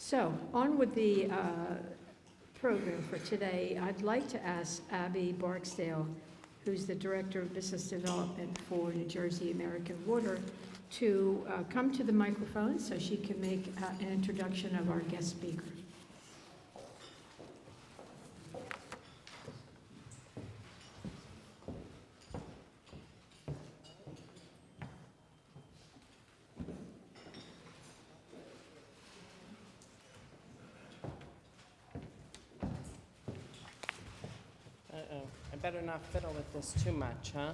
So, on with the program for today. I'd like to ask Abby Barksdale, who's the Director of Business Development for New Jersey American Water, to come to the microphone so she can make an introduction of our guest speaker. I better not fiddle with this too much, huh?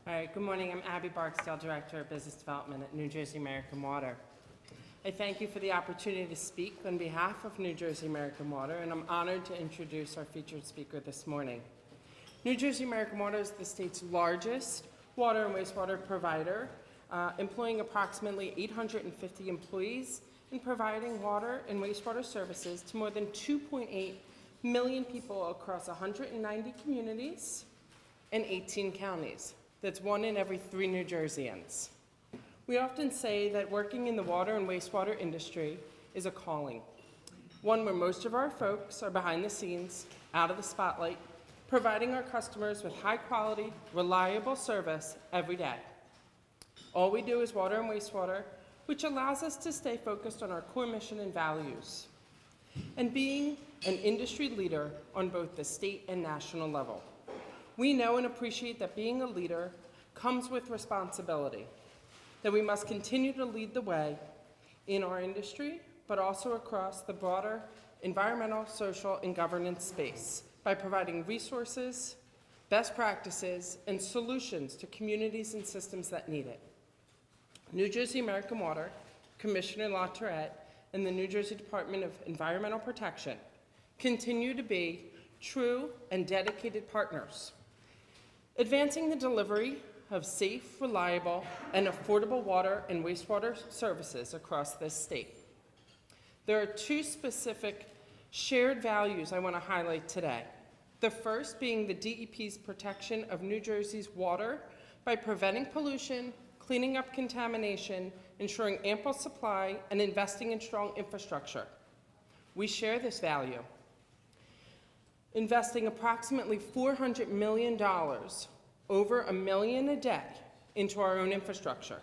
All right, good morning. I'm Abby Barksdale, Director of Business Development at New Jersey American Water. I thank you for the opportunity to speak on behalf of New Jersey American Water, and I'm honored to introduce our featured speaker this morning. New Jersey American Water is the state's largest water and wastewater provider, employing approximately 850 employees and providing water and wastewater services to more than 2.8 million people across 190 communities and 18 counties. That's 1 in every 3 New Jerseyans. We often say that working in the water and wastewater industry is a calling, one where most of our folks are behind the scenes, out of the spotlight, providing our customers with high quality, reliable service every day. All we do is water and wastewater, which allows us to stay focused on our core mission and values, and being an industry leader on both the state and national level. We know and appreciate that being a leader comes with responsibility, that we must continue to lead the way in our industry, but also across the broader environmental, social, and governance space by providing resources, best practices, and solutions to communities and systems that need it. New Jersey American Water, Commissioner LaTourette, and the New Jersey Department of Environmental Protection continue to be true and dedicated partners, advancing the delivery of safe, reliable, and affordable water and wastewater services across this state. There are 2 specific shared values I want to highlight today. The first being the DEP's protection of New Jersey's water by preventing pollution, cleaning up contamination, ensuring ample supply, and investing in strong infrastructure. We share this value, investing approximately $400 million, over $1 million a day, into our own infrastructure.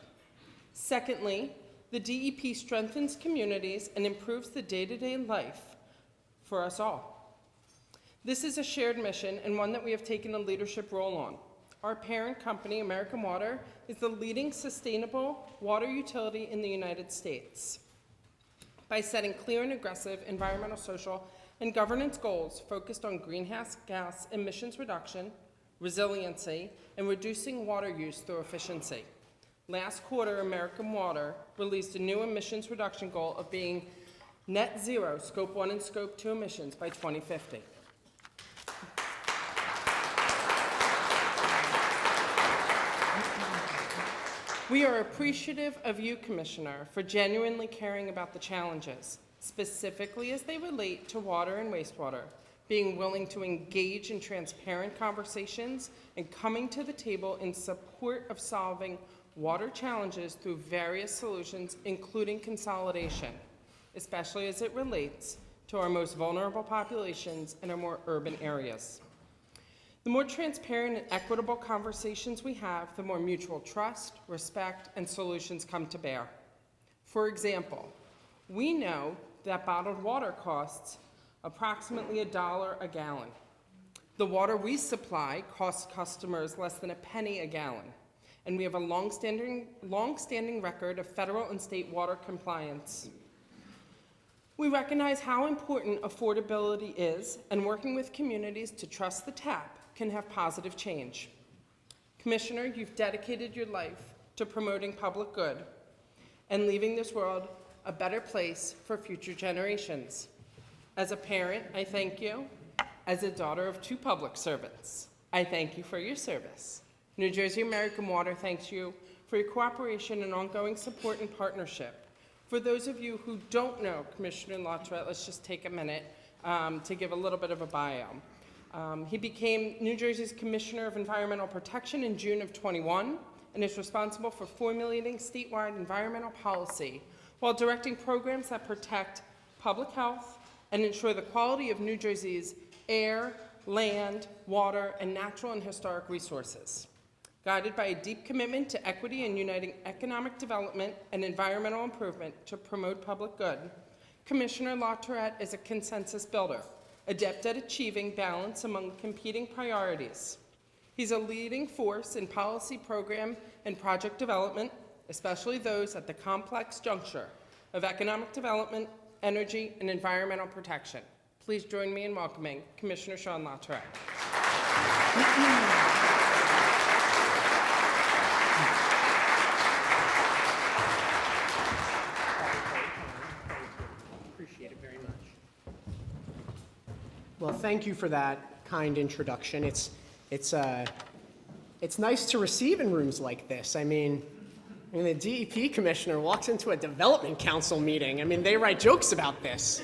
Secondly, the DEP strengthens communities and improves the day-to-day life for us all. This is a shared mission and one that we have taken a leadership role on. Our parent company, American Water, is the leading sustainable water utility in the United States. By setting clear and aggressive environmental, social, and governance goals focused on greenhouse gas emissions reduction, resiliency, and reducing water use through efficiency. Last quarter, American Water released a new emissions reduction goal of being net zero Scope 1 and Scope 2 emissions by 2050. We are appreciative of you, Commissioner, for genuinely caring about the challenges, specifically as they relate to water and wastewater, being willing to engage in transparent conversations and coming to the table in support of solving water challenges through various solutions, including consolidation, especially as it relates to our most vulnerable populations in our more urban areas. The more transparent and equitable conversations we have, the more mutual trust, respect, and solutions come to bear. For example, we know that bottled water costs approximately $1 a gallon. The water we supply costs customers less than a penny a gallon, and we have a long-standing record of federal and state water compliance. We recognize how important affordability is, and working with communities to trust the tap can have positive change. Commissioner, you've dedicated your life to promoting public good and leaving this world a better place for future generations. As a parent, I thank you. As a daughter of 2 public servants, I thank you for your service. New Jersey American Water thanks you for your cooperation and ongoing support and partnership. For those of you who don't know Commissioner LaTourette, let's just take a minute to give a little bit of a bio. He became New Jersey's Commissioner of Environmental Protection in June of '21 and is responsible for formulating statewide environmental policy while directing programs that protect public health and ensure the quality of New Jersey's air, land, water, and natural and historic resources. Guided by a deep commitment to equity and uniting economic development and environmental improvement to promote public good, Commissioner LaTourette is a consensus builder, adept at achieving balance among competing priorities. He's a leading force in policy, program, and project development, especially those at the complex juncture of economic development, energy, and environmental protection. Please join me in welcoming Commissioner Shawn LaTourette. Appreciate it very much. Well, thank you for that kind introduction. It's nice to receive in rooms like this. I mean, the DEP commissioner walks into a development council meeting. I mean, they write jokes about this.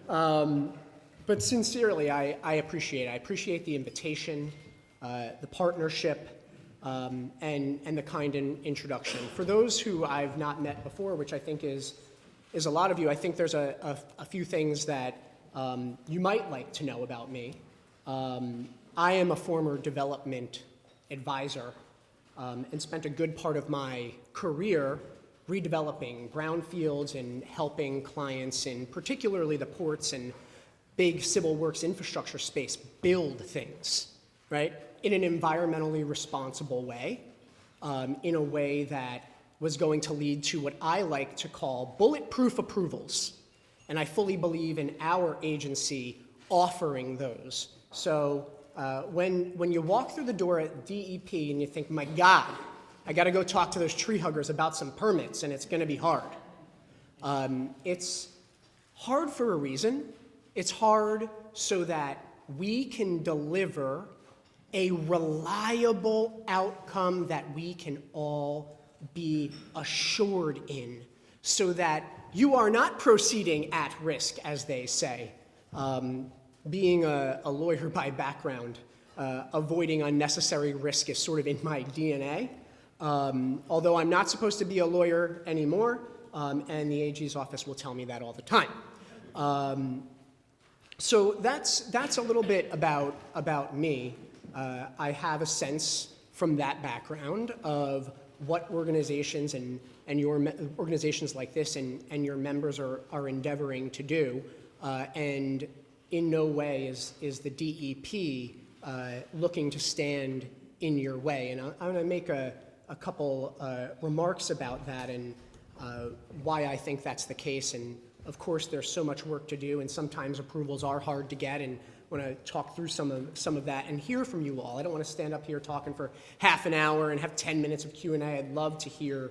But sincerely, I appreciate the invitation, the partnership, and the kind introduction. For those who I've not met before, which I think is a lot of you, I think there's a few things that you might like to know about me. I am a former development advisor and spent a good part of my career redeveloping brownfields and helping clients in particularly the ports and big civil works infrastructure space build things, right, in an environmentally responsible way, in a way that was going to lead to what I like to call bulletproof approvals. And I fully believe in our agency offering those. So when you walk through the door at DEP and you think, my God, I got to go talk to those tree huggers about some permits, and it's going to be hard. It's hard for a reason. It's hard so that we can deliver a reliable outcome that we can all be assured in, so that you are not proceeding at risk, as they say. Being a lawyer by background, avoiding unnecessary risk is sort of in my DNA. Although I'm not supposed to be a lawyer anymore, and the AG's office will tell me that all the time. So that's a little bit about me. I have a sense from that background of what organizations and organizations like this and your members are endeavoring to do, and in no way is the DEP looking to stand in your way. And I'm going to make a couple remarks about that and why I think that's the case. And of course, there's so much work to do, and sometimes approvals are hard to get. And I want to talk through some of that and hear from you all. I don't want to stand up here talking for half an hour and have 10 minutes of Q&A. I'd love to hear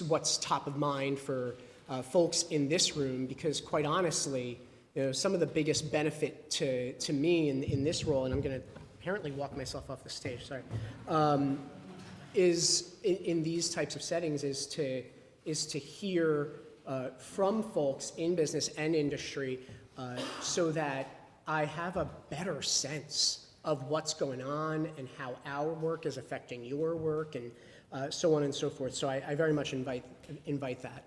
what's top of mind for folks in this room, because quite honestly, some of the biggest benefit to me in this role, and I'm going to apparently walk myself off the stage, sorry, is in these types of settings is to hear from folks in business and industry so that I have a better sense of what's going on and how our work is affecting your work and so on and so forth. So I very much invite that.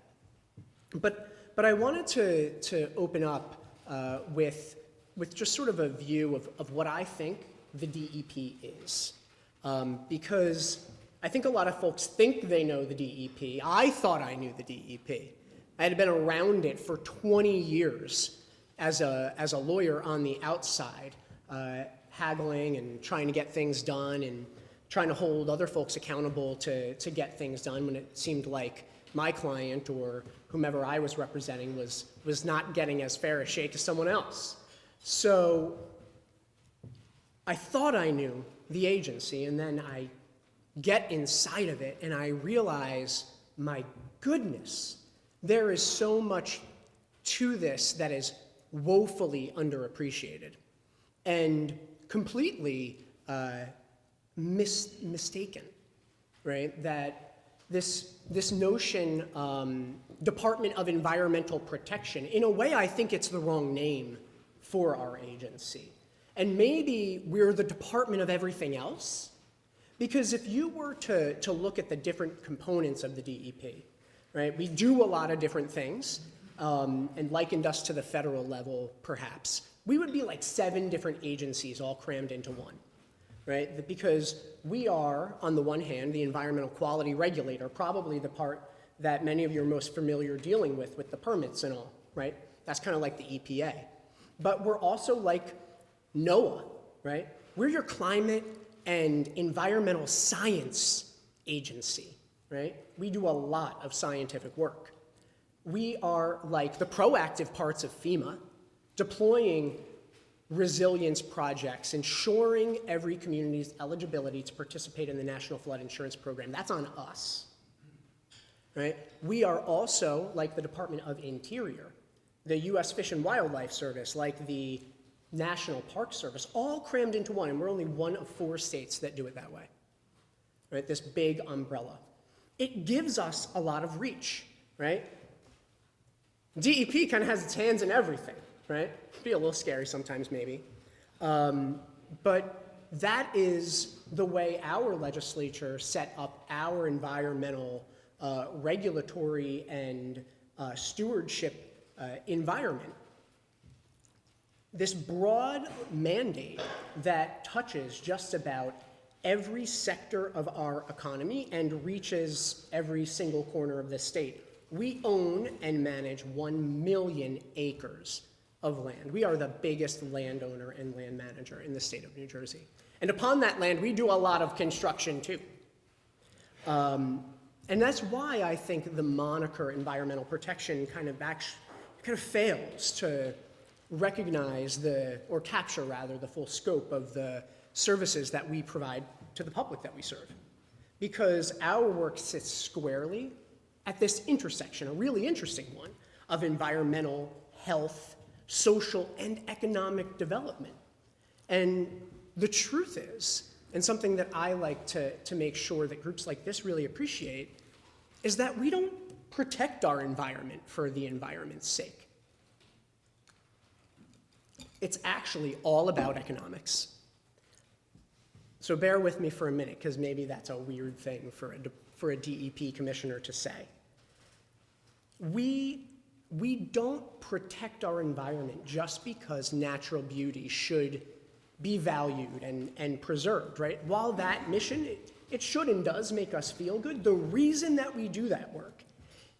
But I wanted to open up with just sort of a view of what I think the DEP is. Because I think a lot of folks think they know the DEP. I thought I knew the DEP. I had been around it for 20 years as a lawyer on the outside, haggling and trying to get things done and trying to hold other folks accountable to get things done when it seemed like my client or whomever I was representing was not getting as fair a shake as someone else. So I thought I knew the agency, and then I get inside of it and I realize, my goodness, there is so much to this that is woefully underappreciated and completely mistaken, right? That this notion, Department of Environmental Protection, in a way I think it's the wrong name for our agency. And maybe we're the department of everything else, because if you were to look at the different components of the DEP, right? We do a lot of different things, and likened us to the federal level, perhaps. We would be like 7 different agencies all crammed into one, right? Because we are, on the one hand, the environmental quality regulator, probably the part that many of you are most familiar dealing with the permits and all, right? That's kind of like the EPA. But we're also like NOAA, right? We're your climate and environmental science agency, right? We do a lot of scientific work. We are like the proactive parts of FEMA, deploying resilience projects, ensuring every community's eligibility to participate in the National Flood Insurance Program. That's on us, right? We are also like the Department of Interior, the U.S. Fish and Wildlife Service, like the National Park Service, all crammed into one, and we're only one of 4 states that do it that way, right? This big umbrella. It gives us a lot of reach, right? DEP kind of has its hands in everything, right? Be a little scary sometimes, maybe. But that is the way our legislature set up our environmental regulatory and stewardship environment. This broad mandate that touches just about every sector of our economy and reaches every single corner of the state. We own and manage 1 million acres of land. We are the biggest landowner and land manager in the state of New Jersey. And upon that land, we do a lot of construction too. And that's why I think the moniker environmental protection kind of fails to recognize or capture rather, the full scope of the services that we provide to the public that we serve. Because our work sits squarely at this intersection, a really interesting one, of environmental, health, social, and economic development. And the truth is, and something that I like to make sure that groups like this really appreciate, is that we don't protect our environment for the environment's sake. It's actually all about economics. So bear with me for a minute, because maybe that's a weird thing for a DEP commissioner to say. We don't protect our environment just because natural beauty should be valued and preserved, right? While that mission, it should and does make us feel good, the reason that we do that work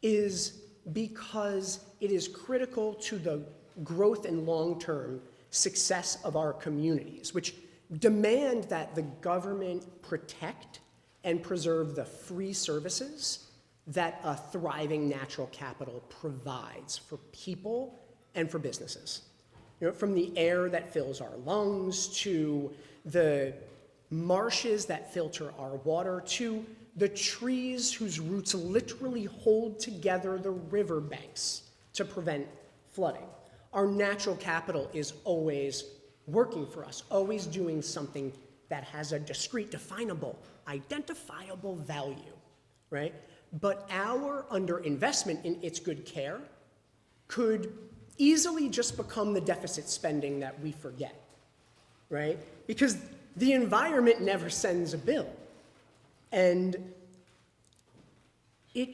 is because it is critical to the growth and long-term success of our communities, which demand that the government protect and preserve the free services that a thriving natural capital provides for people and for businesses. You know, from the air that fills our lungs, to the marshes that filter our water, to the trees whose roots literally hold together the riverbanks to prevent flooding. Our natural capital is always working for us, always doing something that has a discrete, definable, identifiable value, right? But our underinvestment in its good care could easily just become the deficit spending that we forget, right? Because the environment never sends a bill. And it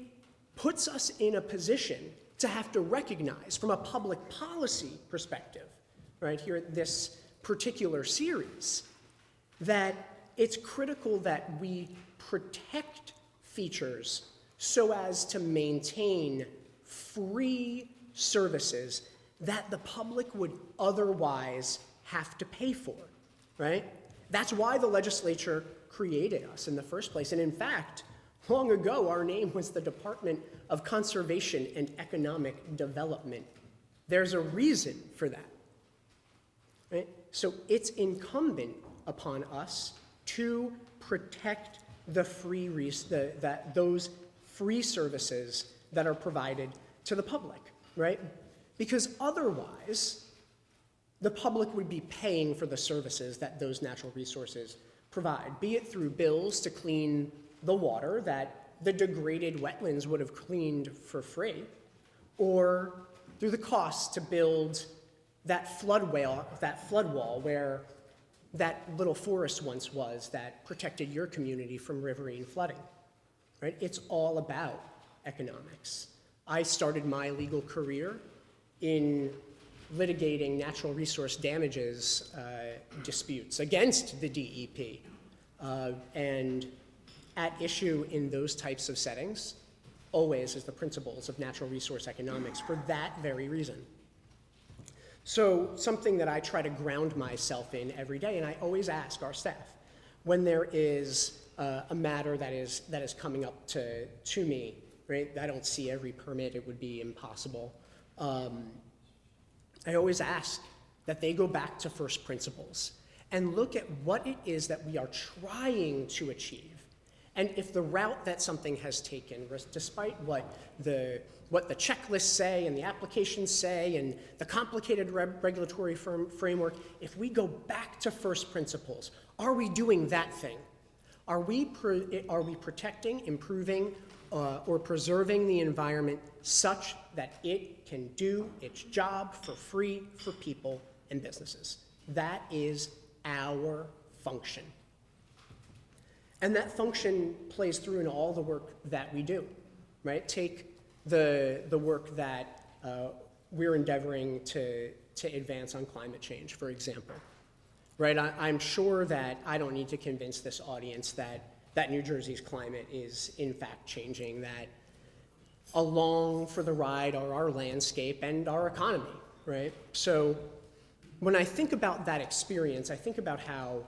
puts us in a position to have to recognize, from a public policy perspective, right, here at this particular series, that it's critical that we protect features so as to maintain free services that the public would otherwise have to pay for, right? That's why the legislature created us in the first place. And in fact, long ago, our name was the Department of Conservation and Economic Development. There's a reason for that, right? So it's incumbent upon us to protect the those free services that are provided to the public, right? Because otherwise, the public would be paying for the services that those natural resources provide, be it through bills to clean the water that the degraded wetlands would have cleaned for free, or through the cost to build that flood wall where that little forest once was that protected your community from riverine flooding, right? It's all about economics. I started my legal career in litigating natural resource damages disputes against the DEP. And at issue in those types of settings always is the principles of natural resource economics for that very reason. So something that I try to ground myself in every day, and I always ask our staff, when there is a matter that is coming up to me, right? I don't see every permit, it would be impossible. I always ask that they go back to first principles and look at what it is that we are trying to achieve. And if the route that something has taken, despite what the checklists say and the applications say and the complicated regulatory framework, if we go back to first principles, are we doing that thing? Are we protecting, improving, or preserving the environment such that it can do its job for free for people and businesses? That is our function. And that function plays through in all the work that we do, right? Take the work that we're endeavoring to advance on climate change, for example, right? I'm sure that I don't need to convince this audience that New Jersey's climate is in fact changing, that along for the ride are our landscape and our economy, right? So when I think about that experience, I think about how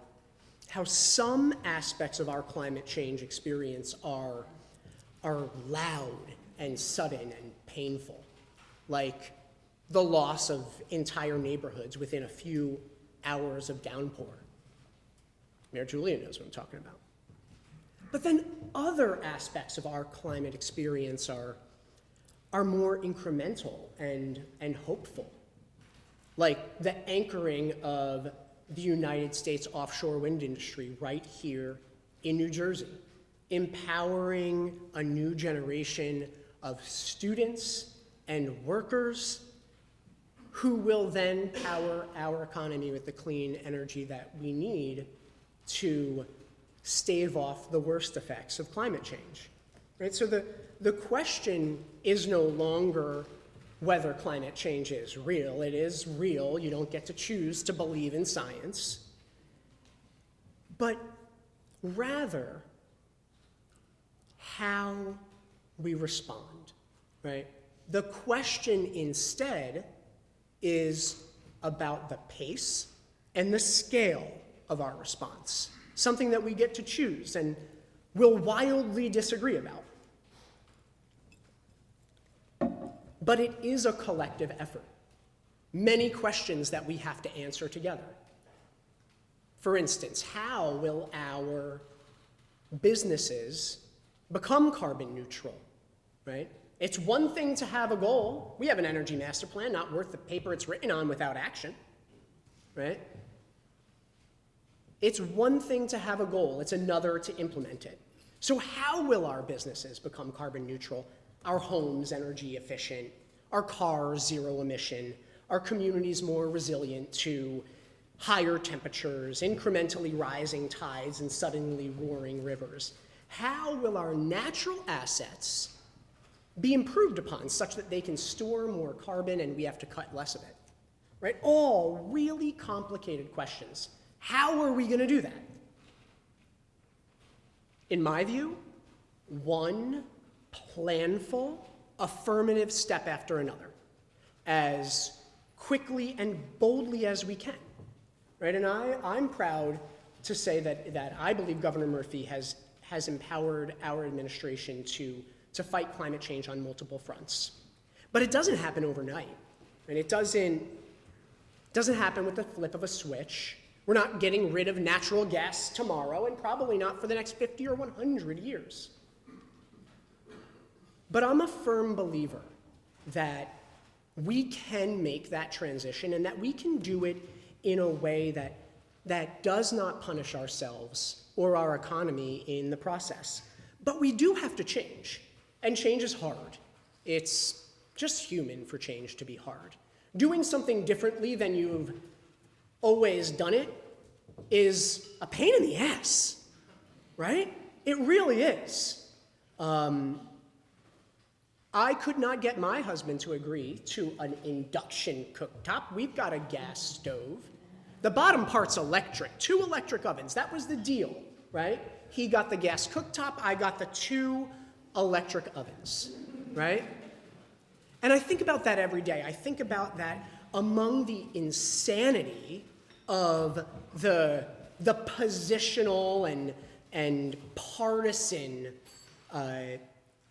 some aspects of our climate change experience are loud and sudden and painful, like the loss of entire neighborhoods within a few hours of downpour. Mayor Julia knows what I'm talking about. But then other aspects of our climate experience are more incremental and hopeful, like the anchoring of the United States offshore wind industry right here in New Jersey, empowering a new generation of students and workers who will then power our economy with the clean energy that we need to stave off the worst effects of climate change, right? So the question is no longer whether climate change is real. It is real. You don't get to choose to believe in science. But rather, how we respond, right? The question instead is about the pace and the scale of our response, something that we get to choose and will wildly disagree about. But it is a collective effort. Many questions that we have to answer together. For instance, how will our businesses become carbon neutral, right? It's one thing to have a goal. We have an energy master plan, not worth the paper it's written on without action, right? It's one thing to have a goal. It's another to implement it. So how will our businesses become carbon neutral? Our homes energy efficient, our cars zero emission, our communities more resilient to higher temperatures, incrementally rising tides, and suddenly roaring rivers. How will our natural assets be improved upon such that they can store more carbon and we have to cut less of it, right? All really complicated questions. How are we going to do that? In my view, one planful, affirmative step after another, as quickly and boldly as we can, right? And I'm proud to say that I believe Governor Murphy has empowered our administration to fight climate change on multiple fronts. But it doesn't happen overnight, and it doesn't happen with the flip of a switch. We're not getting rid of natural gas tomorrow, and probably not for the next 50 or 100 years. But I'm a firm believer that we can make that transition and that we can do it in a way that does not punish ourselves or our economy in the process. But we do have to change, and change is hard. It's just human for change to be hard. Doing something differently than you've always done it is a pain in the ass, right? It really is. I could not get my husband to agree to an induction cooktop. We've got a gas stove. The bottom part's electric, 2 electric ovens. That was the deal, right? He got the gas cooktop, I got the 2 electric ovens, right? And I think about that every day. I think about that among the insanity of the positional and partisan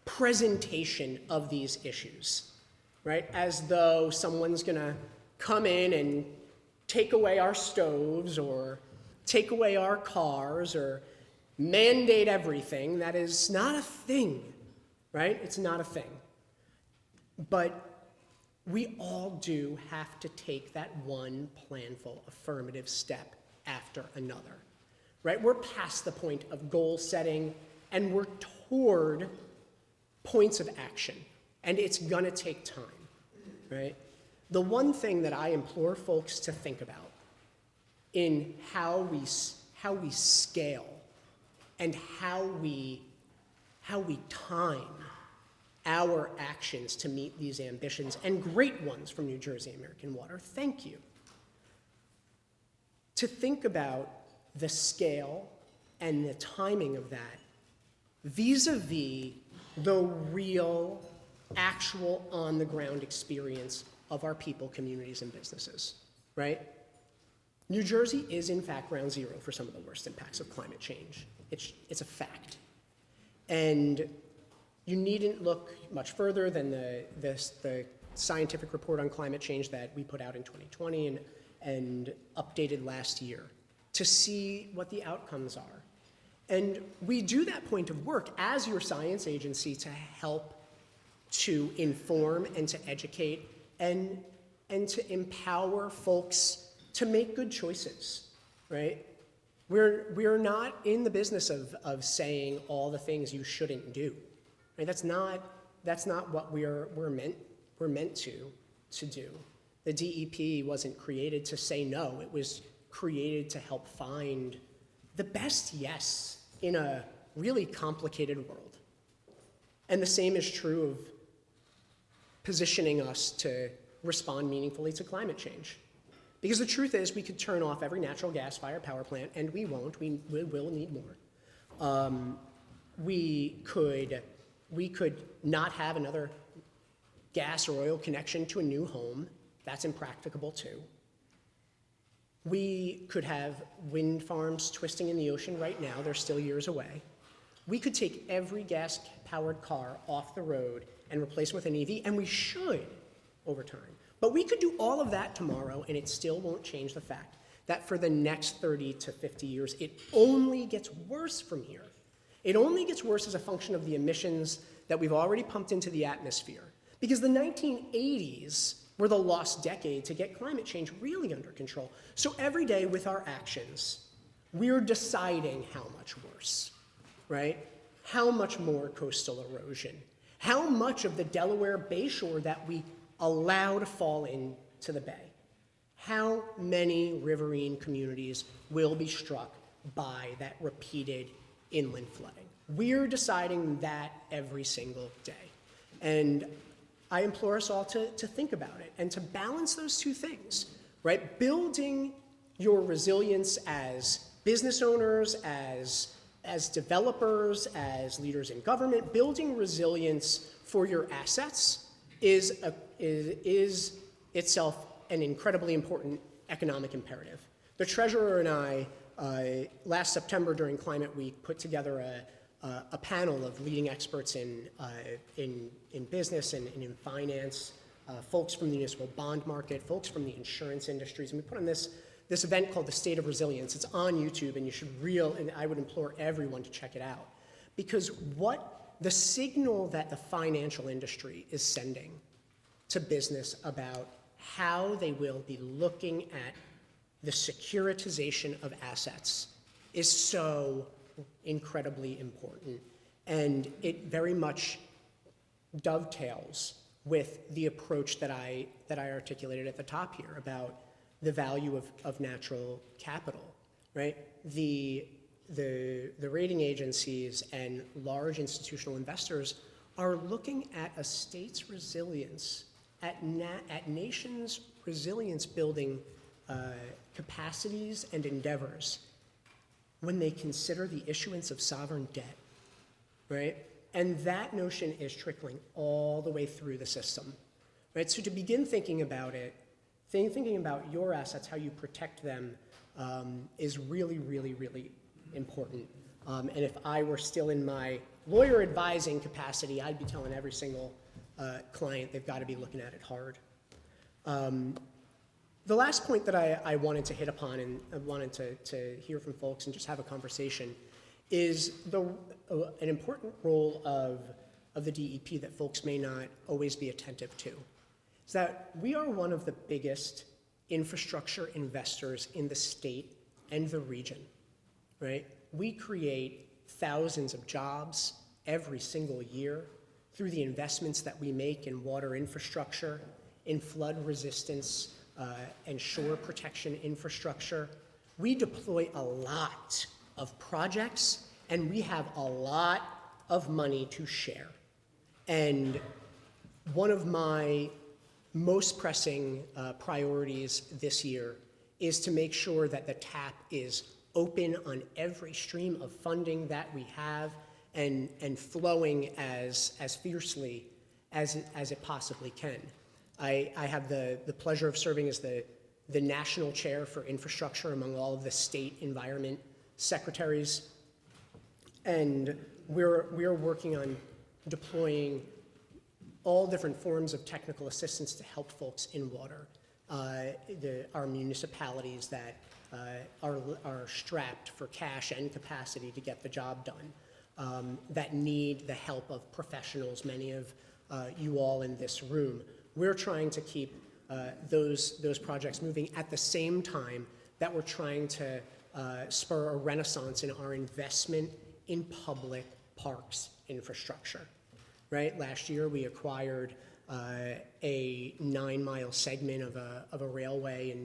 presentation of these issues, right? As though someone's gonna come in and take away our stoves or take away our cars or mandate everything. That is not a thing, right? It's not a thing. But we all do have to take that one planful affirmative step after another, right? We're past the point of goal setting and we're toward points of action, and it's gonna take time, right? The one thing that I implore folks to think about in how we scale and how we time our actions to meet these ambitions, and great ones from New Jersey American Water, thank you. To think about the scale and the timing of that vis-a-vis the real, actual, on-the-ground experience of our people, communities, and businesses, right? New Jersey is, in fact, ground zero for some of the worst impacts of climate change. It's a fact. And you needn't look much further than the scientific report on climate change that we put out in 2020 and updated last year to see what the outcomes are. And we do that point of work as your science agency to help to inform and to educate and to empower folks to make good choices, right? We're not in the business of saying all the things you shouldn't do, right? That's not what we're meant to do. The DEP wasn't created to say no. It was created to help find the best yes in a really complicated world. And the same is true of positioning us to respond meaningfully to climate change. Because the truth is, we could turn off every natural gas-fired power plant, and we won't. We will need more. We could not have another gas or oil connection to a new home. That's impracticable too. We could have wind farms twisting in the ocean right now. They're still years away. We could take every gas-powered car off the road and replace with an EV, and we should over time. But we could do all of that tomorrow, and it still won't change the fact that for the next 30 to 50 years, it only gets worse from here. It only gets worse as a function of the emissions that we've already pumped into the atmosphere. Because the 1980s were the lost decade to get climate change really under control. So every day with our actions, we're deciding how much worse, right? How much more coastal erosion? How much of the Delaware Bayshore that we allow to fall into the bay? How many riverine communities will be struck by that repeated inland flooding? We're deciding that every single day. And I implore us all to think about it and to balance those two things, right? Building your resilience as business owners, as developers, as leaders in government, building resilience for your assets is itself an incredibly important economic imperative. The treasurer and I, last September during Climate Week, put together a panel of leading experts in business and in finance, folks from the municipal bond market, folks from the insurance industries, and we put on this event called the State of Resilience. It's on YouTube, and and I would implore everyone to check it out, because what the signal that the financial industry is sending to business about how they will be looking at the securitization of assets is so incredibly important. And it very much dovetails with the approach that I articulated at the top here about the value of natural capital, right? The rating agencies and large institutional investors are looking at a state's resilience, at nations' resilience building capacities and endeavors when they consider the issuance of sovereign debt, right? And that notion is trickling all the way through the system, right? So to begin thinking about it, thinking about your assets, how you protect them, is really, really, really important. And if I were still in my lawyer advising capacity, I'd be telling every single client they've got to be looking at it hard. The last point that I wanted to hit upon and I wanted to hear from folks and just have a conversation is an important role of the DEP that folks may not always be attentive to. Is that we are one of the biggest infrastructure investors in the state and the region, right? We create thousands of jobs every single year through the investments that we make in water infrastructure, in flood resistance, and shore protection infrastructure. We deploy a lot of projects, and we have a lot of money to share. And one of my most pressing priorities this year is to make sure that the tap is open on every stream of funding that we have and flowing as fiercely as it possibly can. I have the pleasure of serving as the national chair for infrastructure among all of the state environment secretaries. And we're working on deploying all different forms of technical assistance to help folks in water. Our municipalities that are strapped for cash and capacity to get the job done, that need the help of professionals, many of you all in this room. We're trying to keep those projects moving at the same time that we're trying to spur a renaissance in our investment in public parks infrastructure, right? Last year we acquired a 9-mile segment of a railway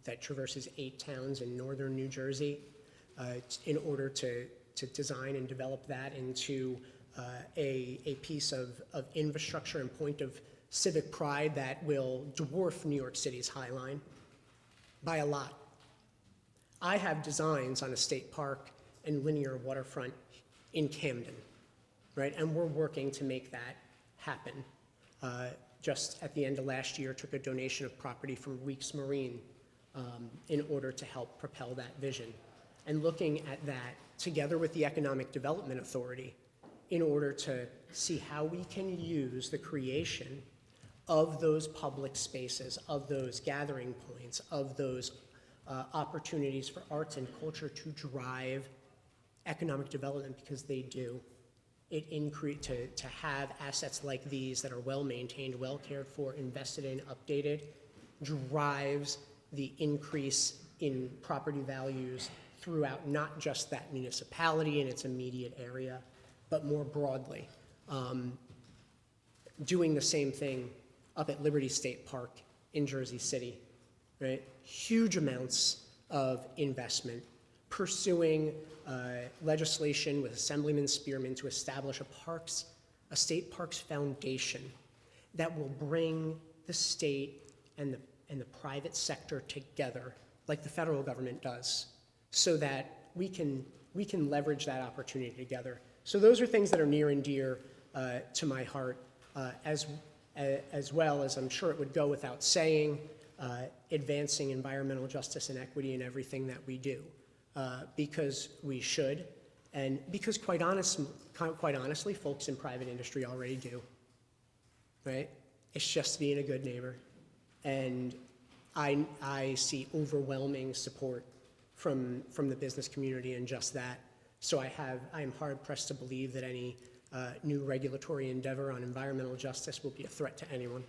that traverses 8 towns in northern New Jersey in order to design and develop that into a piece of infrastructure and point of civic pride that will dwarf New York City's High Line by a lot. I have designs on a state park and linear waterfront in Camden, right? And we're working to make that happen. Just at the end of last year, took a donation of property from Weeks Marine in order to help propel that vision. And looking at that together with the Economic Development Authority in order to see how we can use the creation of those public spaces, of those gathering points, of those opportunities for arts and culture to drive economic development, because they do. It to have assets like these that are well maintained, well cared for, invested in, updated, drives the increase in property values throughout not just that municipality and its immediate area, but more broadly. Doing the same thing up at Liberty State Park in Jersey City, right? Huge amounts of investment, pursuing legislation with Assemblyman Spearman to establish a state parks foundation that will bring the state and the private sector together like the federal government does, so that we can leverage that opportunity together. So those are things that are near and dear to my heart, as well as I'm sure it would go without saying, advancing environmental justice and equity in everything that we do, because we should, and because quite honestly, folks in private industry already do, right? It's just being a good neighbor. And I see overwhelming support from the business community in just that. So I am hard pressed to believe that any new regulatory endeavor on environmental justice will be a threat to anyone.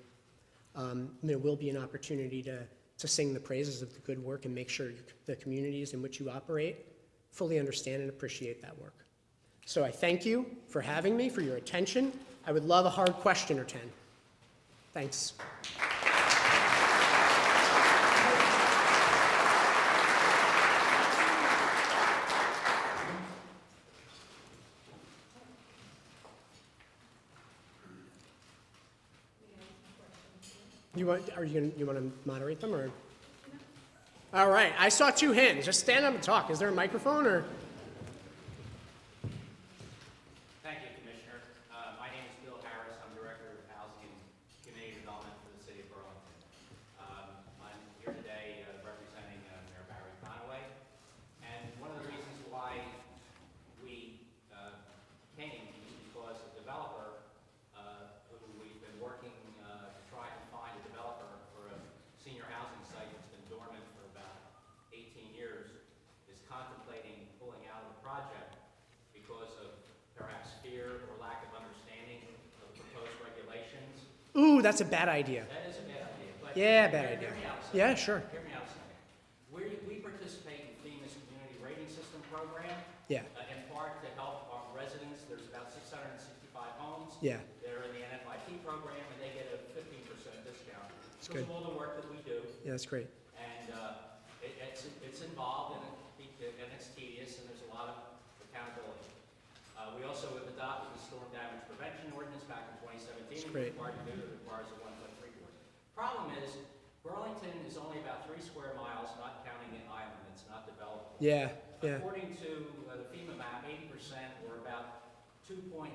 There will be an opportunity to sing the praises of the good work and make sure the communities in which you operate fully understand and appreciate that work. So I thank you for having me, for your attention. I would love a hard question or 10. Thanks. You want to moderate them, or? All right, I saw two hands. Just stand up and talk. Is there a microphone, or? Thank you, Commissioner. My name is Bill Harris. I'm Director of Housing and Community Development for the City of Burlington. I'm here today representing Mayor Barry Conaway. And one of the reasons why we came is because a developer who we've been working to try and find a developer for a senior housing site that's been dormant for about 18 years is contemplating pulling out of the project because of perhaps fear or lack of understanding of the proposed regulations. Ooh, that's a bad idea. That is a bad idea. But Yeah, bad idea. Hear me out a second. Yeah, sure. Hear me out a second. We participate in FEMA's Community Rating System program. Yeah. In part to help our residents. There's about 665 homes. Yeah. They're in the NFIP program, and they get a 15% discount. That's Because good. of all the work that we do. Yeah, that's great. And it's involved, and it's tedious, and there's a lot of accountability. We also have adopted the storm damage prevention ordinance back in 2017. That's great. It requires a 1.3 board. Problem is, Burlington is only about 3 square miles, not counting the island. It's not developable. Yeah, yeah. According to the FEMA map, 80% or about 2.6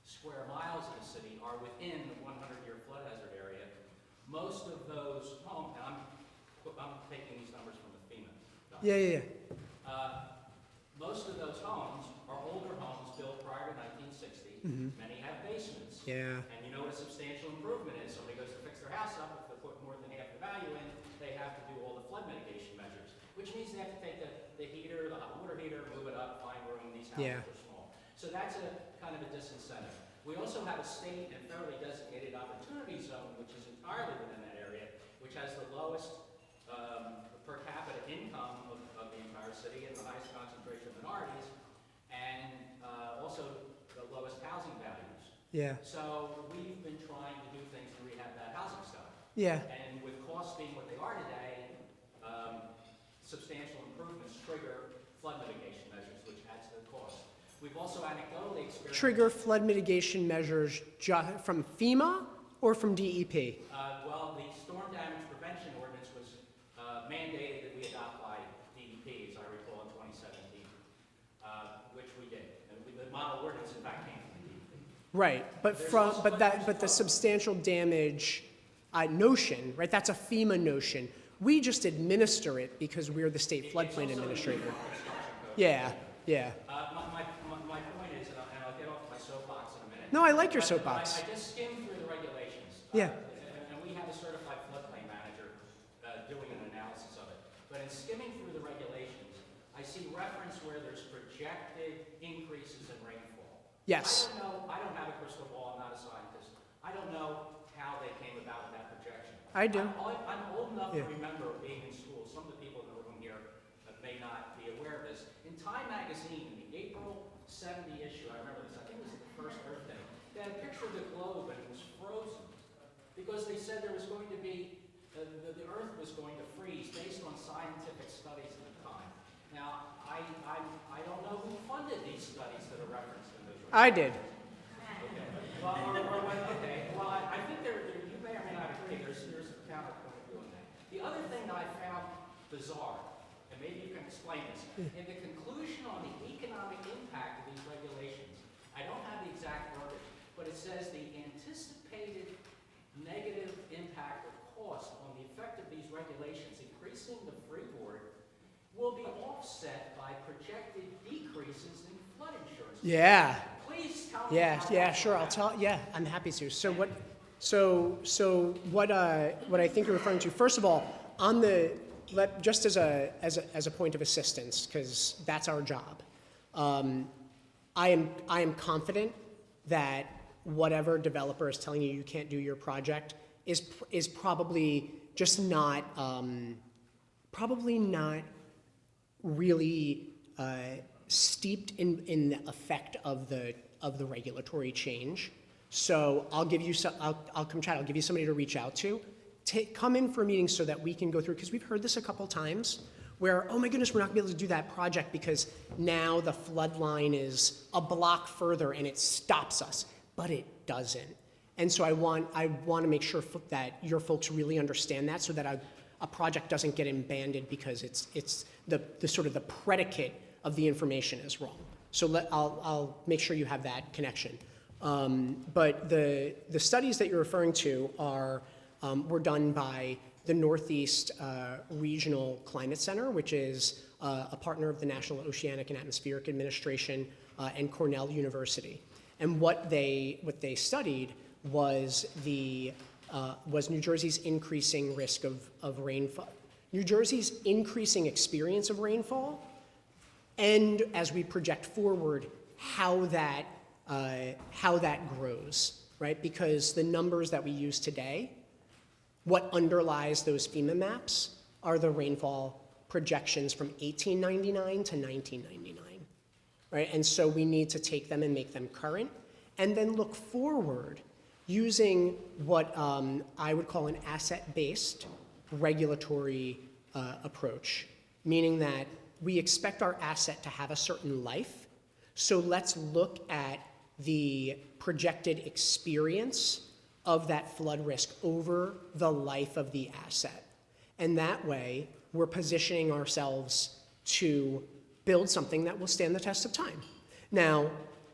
square miles of the city are within the 100-year flood hazard area. Most of those homes, and I'm taking these numbers from the FEMA document. Yeah. Most of those homes are older homes built prior to 1960. Many have basements. Yeah. And you know what a substantial improvement is. Somebody goes to fix their house up, if they put more than half the value in, they have to do all the flood mitigation measures, which means they have to take the heater, the hot water heater, move it up, find room. These houses Yeah. are small. So that's a kind of a disincentive. We also have a state and federally designated opportunity zone, which is entirely within that area, which has the lowest per capita income of the entire city and the highest concentration of minorities, and also the lowest housing values. Yeah. So we've been trying to do things to rehab that housing stock. Yeah. And with costs being what they are today, substantial improvements trigger flood mitigation measures, which adds to the cost. We've also anecdotally experienced... Trigger flood mitigation measures from FEMA or from DEP? Well, the storm damage prevention ordinance was mandated that we adopt by DEP, as I recall, in 2017, which we did. And the model ordinance, in fact, came from the DEP. Right, but the substantial damage notion, right? That's a FEMA notion. We just administer it because we're the state floodplain administrator. Yeah. My point is, and I'll get off my soapbox in a minute. No, I like your But soapbox. I just skimmed through the regulations. Yeah. And we have a certified floodplain manager doing an analysis of it. But in skimming through the regulations, I see reference where there's projected increases in rainfall. Yes. I don't have a crystal ball. I'm not a scientist. I don't know how they came about with that projection. I do. I'm old enough Yeah. to remember being in school. Some of the people in the room here may not be aware of this. In Time magazine, in the April 70 issue, I remember this, I think it was the first Earth Day, they had a picture of the globe and it was frozen because they said there was going to be, the Earth was going to freeze based on scientific studies at the time. Now, I don't know who funded these studies that are referenced in those reports. I did. Okay. Well, I think you may or may not agree. There's a counterpoint of doing that. The other thing that I found bizarre, and maybe you can explain this, in the conclusion on the economic impact of these regulations, I don't have the exact verbiage, but it says the anticipated negative impact or cost on the effect of these regulations, increasing the freeboard, will be offset by projected decreases in flood insurance. Yeah. Please tell me. Yeah, sure. I'll tell. Yeah, I'm happy to. So what I think you're referring to, first of all, just as a point of assistance, because that's our job. I am confident that whatever developer is telling you can't do your project is probably just not really steeped in the effect of the regulatory change. So I'll give you I'll come chat. I'll give you somebody to reach out to. Come in for a meeting so that we can go through, because we've heard this a couple times where, oh my goodness, we're not gonna be able to do that project because now the flood line is a block further and it stops us, but it doesn't. And so I want to make sure that your folks really understand that, so that a project doesn't get abandoned because it's the sort of the predicate of the information is wrong. So I'll make sure you have that connection. But the studies that you're referring to were done by the Northeast Regional Climate Center, which is a partner of the National Oceanic and Atmospheric Administration and Cornell University. And what they studied was New Jersey's increasing risk of rainfall, New Jersey's increasing experience of rainfall, and as we project forward, how that grows, right? Because the numbers that we use today, what underlies those FEMA maps are the rainfall projections from 1899 to 1999, right? And so we need to take them and make them current, and then look forward using what I would call an asset-based regulatory approach, meaning that we expect our asset to have a certain life. So let's look at the projected experience of that flood risk over the life of the asset. And that way, we're positioning ourselves to build something that will stand the test of time. Now,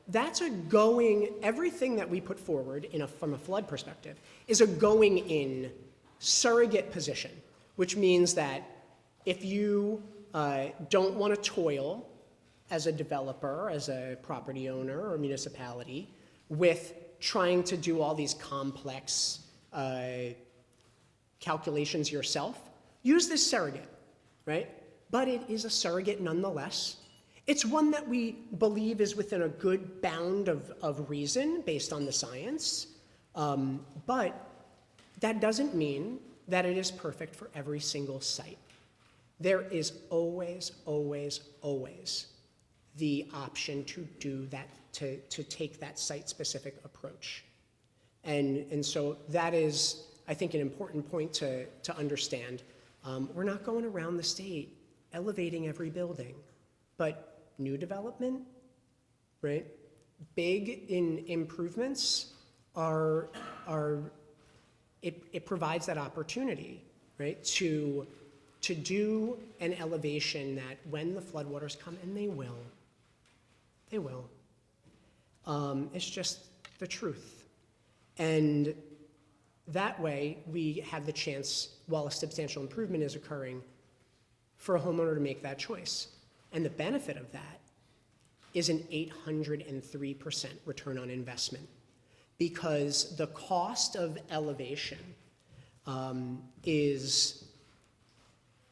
that's everything that we put forward from a flood perspective is a going in surrogate position, which means that if you don't want to toil as a developer, as a property owner or municipality with trying to do all these complex calculations yourself, use this surrogate, right? But it is a surrogate nonetheless. It's one that we believe is within a good bound of reason based on the science, but that doesn't mean that it is perfect for every single site. There is always, always, always the option to do that, to take that site-specific approach. And so that is, I think, an important point to understand. We're not going around the state elevating every building, but new development, right? Big improvements it provides that opportunity, right? To do an elevation that when the floodwaters come, and they will. It's just the truth. And that way, we have the chance, while a substantial improvement is occurring, for a homeowner to make that choice. And the benefit of that is an 803% return on investment, because the cost of elevation is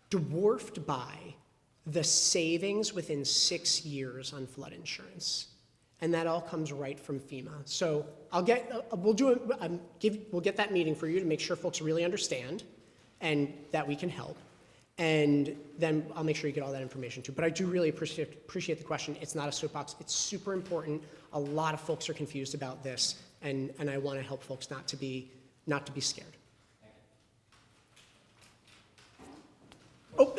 dwarfed by the savings within 6 years on flood insurance. And that all comes right from FEMA. So we'll get that meeting for you to make sure folks really understand and that we can help. And then I'll make sure you get all that information too. But I do really appreciate the question. It's not a soapbox. It's super important. A lot of folks are confused about this, and I want to help folks not to be scared. Oh,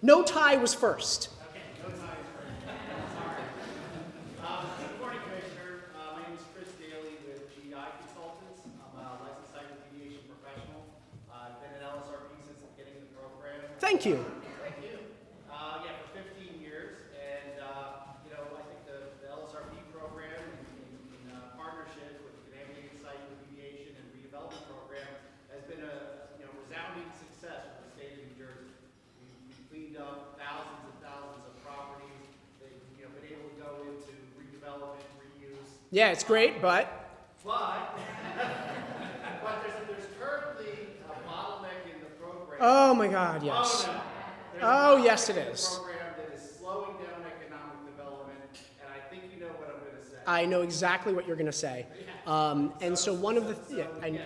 no tie was first. Okay, no tie is first. Sorry. Good morning, Commissioner. My name is Chris Daly with GI Consultants. I'm a licensed site remediation professional. I've been at LSRP since the beginning of the program. Thank you. Thank you. For 15 years, and I think the LSRP program in partnership with the Contaminated Site Remediation and Redevelopment Program has been a resounding success for the state of New Jersey. We've cleaned up thousands and thousands of properties. They've been able to go into redevelopment, reuse. Yeah, it's great, but there's currently a bottleneck in the program. oh my God, yes. Oh, no. There's Oh, a bottleneck yes, it in the is. program that is slowing down economic development, and I think you know what I'm going to say. I know exactly what you're going to say. And so one of the I'm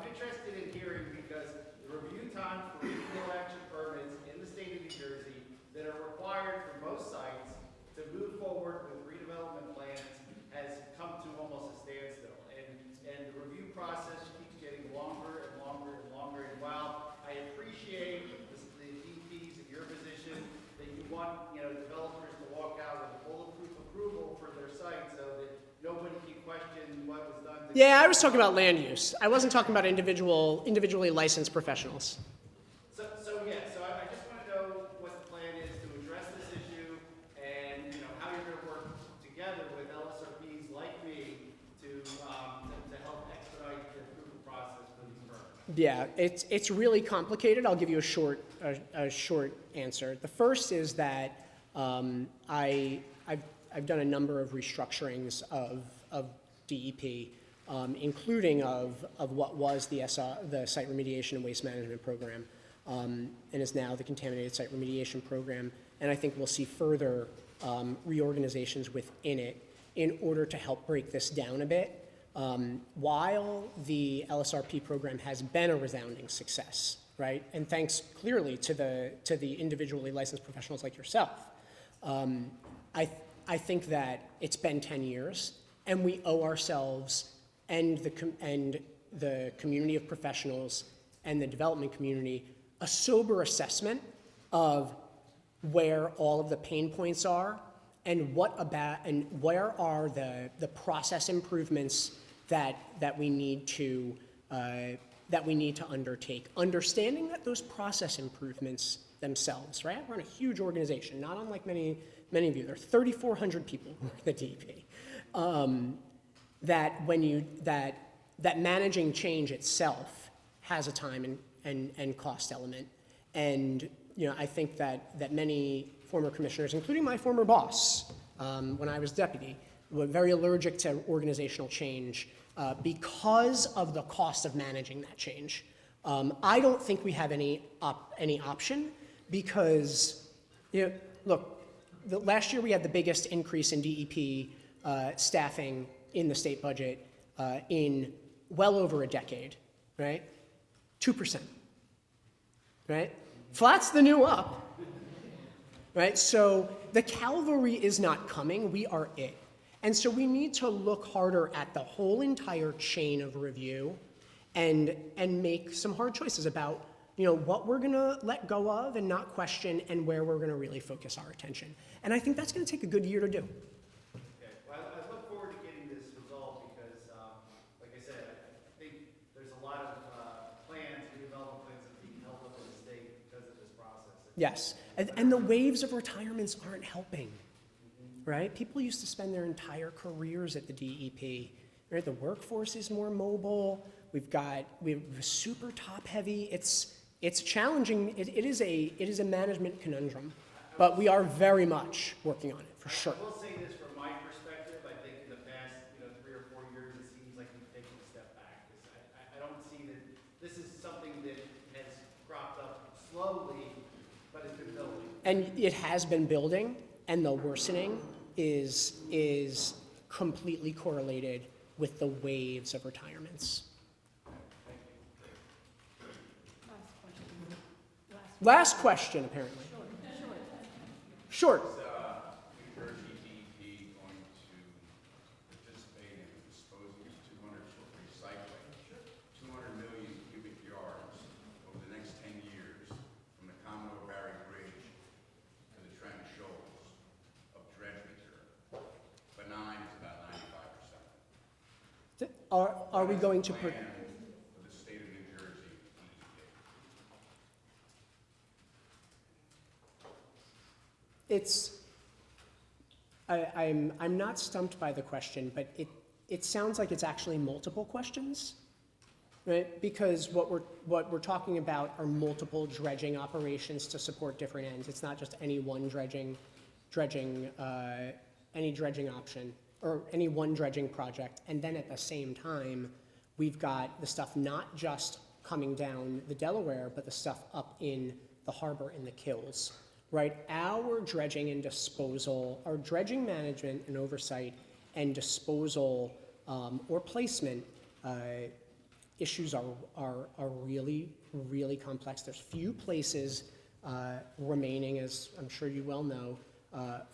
interested in hearing, because the review time for legal action permits in the state of New Jersey that are required for most sites to move forward with redevelopment plans has come to almost a standstill. And the review process keeps getting longer and longer and longer. And while I appreciate the DEPs in your position that you want developers to walk out with a bulletproof approval for their site so that nobody can question Yeah, I was talking about land use. I wasn't talking about individually licensed professionals. So I just want to know what the plan is to address this issue and, you know, how you're going to work together with LSRPs like me to help expedite the approval process for these firms. Yeah, it's really complicated. I'll give you a short answer. The first is that I've done a number of restructurings of DEP, including of what was the Site Remediation and Waste Management Program, and is now the Contaminated Site Remediation Program. And I think we'll see further reorganizations within it in order to help break this down a bit. While the LSRP program has been a resounding success, right, and thanks clearly to the individually licensed professionals like yourself, I think that it's been 10 years, and we owe ourselves and the community of professionals and the development community a sober assessment of where all of the pain points are and where are the process improvements that we need to undertake. Understanding that those process improvements themselves, right? We're in a huge organization, not unlike many of you. There are 3,400 people who work at the DEP. That managing change itself has a time and cost element. And you know, I think that many former commissioners, including my former boss, when I was deputy, were very allergic to organizational change because of the cost of managing that change. I don't think we have any option because, you know, look, last year we had the biggest increase in DEP staffing in the state budget in well over a decade, right? 2%, right? Flat's the new up, right? So the cavalry is not coming, we are it. And so we need to look harder at the whole entire chain of review and make some hard choices about, you know, what we're gonna let go of and not question and where we're gonna really focus our attention. And I think that's gonna take a good year to do. Okay, well, I look forward to getting this resolved because, like I said, I think there's a lot of plans, redevelopment plans that are being held up in the state because of this process. Yes, and the waves of retirements aren't helping, right? People used to spend their entire careers at the DEP, right? The workforce is more mobile. We're super top heavy. It's challenging. It is a management conundrum, but we are very much working on it for sure. I will say this from my perspective. I think in the past, 3 or 4 years, it seems like we've taken a step back. I don't see that this is something that has cropped up slowly, but it's been building. And it has been building, and the worsening is completely correlated with the waves of retirements. Last question, apparently. Short. Is New Jersey DEP going to participate in disposing of 200 recycling, 200 million cubic yards over the next 10 years from the Commodore Barry Bridge to the Trent Shoals of dredge material? Benign is about 95%. Are we going to? Plan for the state of New Jersey DEP. I'm not stumped by the question, but it sounds like it's actually multiple questions, right? Because what we're talking about are multiple dredging operations to support different ends. It's not just any one dredging option or any one dredging project. And then at the same time, we've got the stuff not just coming down the Delaware, but the stuff up in the harbor in the Kills. Right, our dredging and disposal, our dredging management and oversight and disposal or placement issues are really, really complex. There's few places remaining, as I'm sure you well know,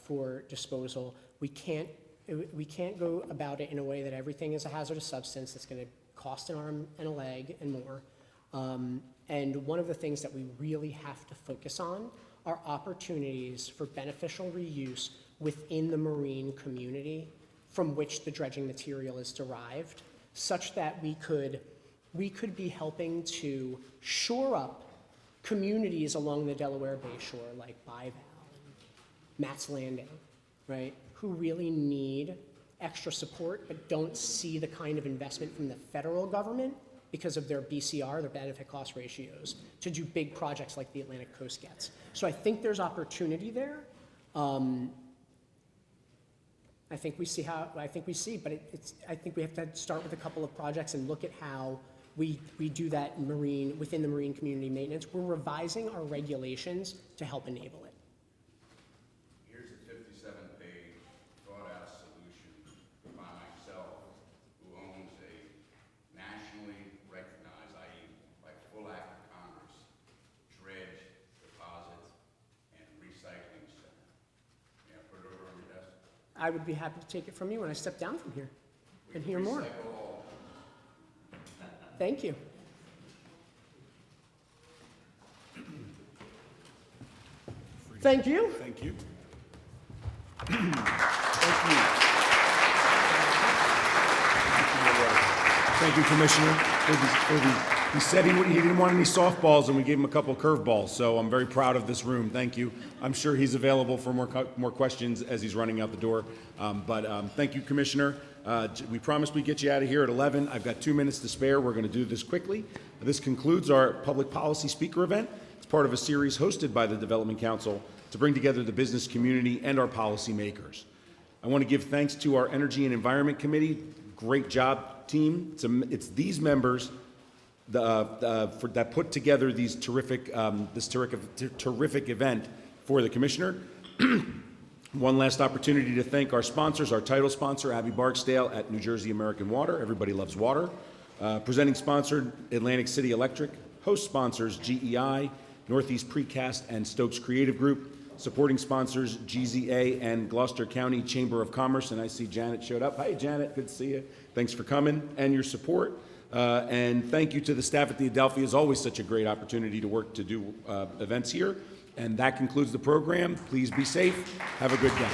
for disposal. We can't go about it in a way that everything is a hazardous substance that's going to cost an arm and a leg and more. And one of the things that we really have to focus on are opportunities for beneficial reuse within the marine community from which the dredging material is derived. such that we could be helping to shore up communities along the Delaware Bay Shore, like Bival and Matt's Landing, right, who really need extra support but don't see the kind of investment from the federal government because of their BCR, their benefit cost ratios, to do big projects like the Atlantic Coast gets. So I think there's opportunity there. I think we see, but I think we have to start with a couple of projects and look at how we do that within the marine community maintenance. We're revising our regulations to help enable it. Here's a 57-page thought-out solution by myself, who owns a nationally recognized, i.e. by full act of Congress, dredge, deposit, and recycling center. May I put it over on your desk? I would be happy to take it from you when I step down from here and hear more. Recycle all. Thank you. Thank you. Thank you. Thank you, Commissioner. He said he didn't want any softballs, and we gave him a couple of curveballs, so I'm very proud of this room. Thank you. I'm sure he's available for more questions as he's running out the door. Thank you, Commissioner. We promised we'd get you out of here at 11. I've got 2 minutes to spare. We're going to do this quickly. This concludes our public policy speaker event. It's part of a series hosted by the Development Council to bring together the business community and our policymakers. I want to give thanks to our Energy and Environment Committee. Great job, team. It's these members that put together this terrific event for the Commissioner. One last opportunity to thank our sponsors, our title sponsor, Abby Barksdale at New Jersey American Water. Everybody loves water. Presenting sponsor, Atlantic City Electric. Host sponsors, GEI, Northeast Precast, and Stokes Creative Group. Supporting sponsors, GZA and Gloucester County Chamber of Commerce. And I see Janet showed up. Hi, Janet. Good to see you. Thanks for coming and your support. And thank you to the staff at the Adelphi. It's always such a great opportunity to work to do events here. And that concludes the program. Please be safe. Have a good day.